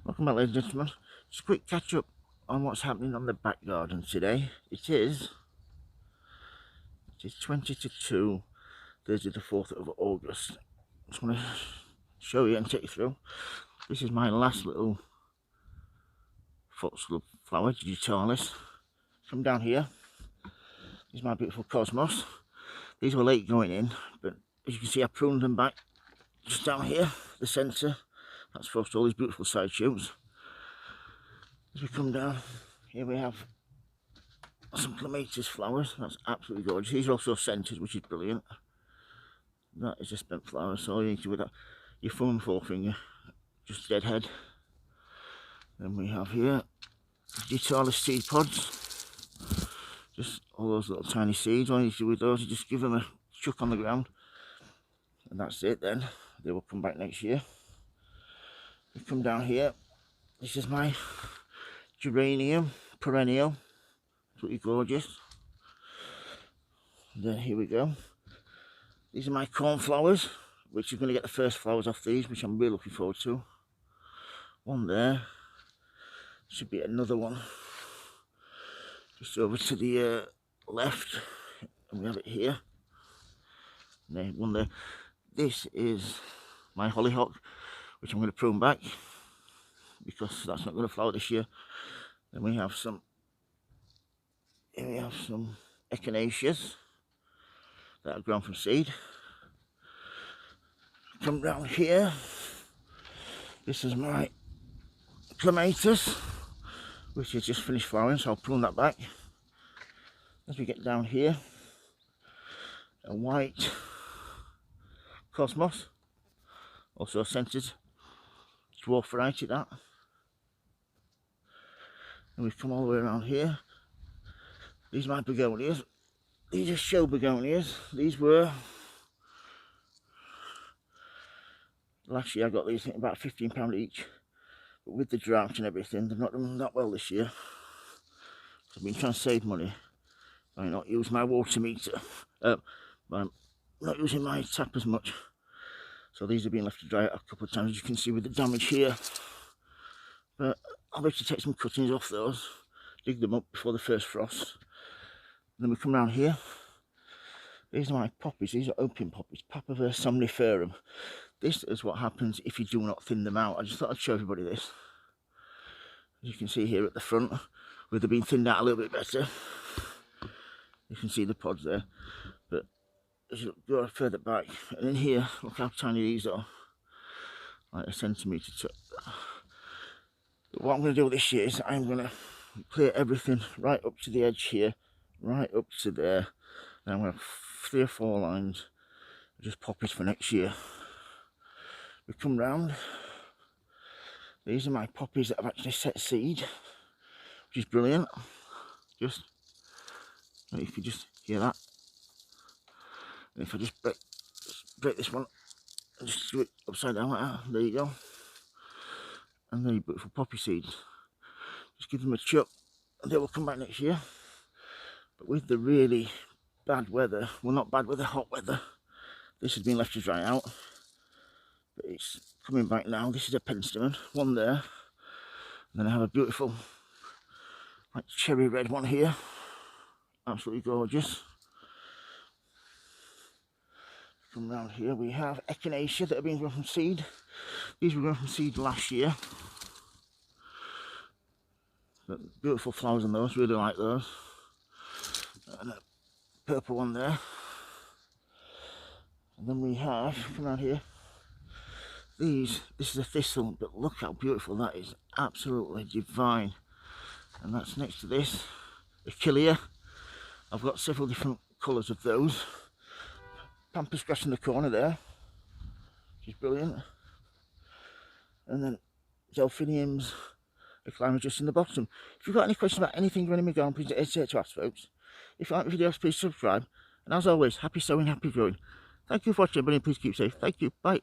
Welcome back, ladies and gentlemen. Just a quick catch up on what's happening on the back garden today. It is 20 to 2, Thursday the 4th of August. I just want to show you and take you through. This is my last little foxglove flower, digitalis. Come down here. This is my beautiful cosmos. These were late going in, but as you can see, I pruned them back just down here, the centre. That's for all these beautiful side shoots. As we come down, here we have some Clematis flowers. That's absolutely gorgeous. These are also scented, which is brilliant. That is a spent flower, so all you need to do with that, your thumb and forefinger, just dead head. Then we have here digitalis seed pods. Just all those little tiny seeds. All you need to do with those is just give them a chuck on the ground, and that's it. Then they will come back next year. We come down here. This is my geranium perennial. Absolutely gorgeous. And then here we go. These are my cornflowers, which is going to get the first flowers off these, which I'm really looking forward to. One there. Should be another one just over to the left, and we have it here. And then one there. This is my hollyhock, which I'm going to prune back because that's not going to flower this year. Then we have some. Here we have some echinaceas that are grown from seed. Come down here. This is my clematis, which is just finished flowering, so I'll prune that back. As we get down here, a white cosmos, also scented, dwarf variety that. And we've come all the way around here. These are my begonias. These are show begonias. These were, last year I got these, I think about £15 each. But with the drought and everything, they've not done that well this year. I've been trying to save money. I not use my water meter. I'm not using my tap as much. So these have been left to dry out a couple of times, as you can see with the damage here. But I'll be able to take some cuttings off those, dig them up before the first frost. And then we come around here. These are my poppies. These are opium poppies, Papaver somniferum. This is what happens if you do not thin them out. I just thought I'd show everybody this. As you can see here at the front, where they've been thinned out a little bit better. You can see the pods there. But as you go further back, and in here, look how tiny these are. Like a centimetre. But what I'm going to do this year is I'm going to clear everything right up to the edge here, right up to there. And I'm going to have 3 or 4 lines of just poppies for next year. We come round. These are my poppies that have actually set seed, which is brilliant. Just, you can just hear that. And if I just break this one and just do it upside down like that, there you go. And then your beautiful poppy seeds. Just give them a chuck and they will come back next year. But with the really bad weather, well, not bad weather, hot weather, this has been left to dry out. But it's coming back now. This is a penstemon, one there. And then I have a beautiful like cherry red one here. Absolutely gorgeous. Come round here, we have Echinacea that have been grown from seed. These were grown from seed last year. But beautiful flowers on those, really like those. And a purple one there. And then we have, come around here, this is a thistle, but look how beautiful that is. Absolutely divine. And that's next to this, Echinacea. I've got several different colours of those. Pampas grass in the corner there, which is brilliant. And then delphiniums, the climber just in the bottom. If you've got any questions about anything running my garden, please don't hesitate to ask, folks. If you like the videos, please subscribe. And as always, happy sowing, happy growing. Thank you for watching, everybody. Please keep safe. Thank you. Bye.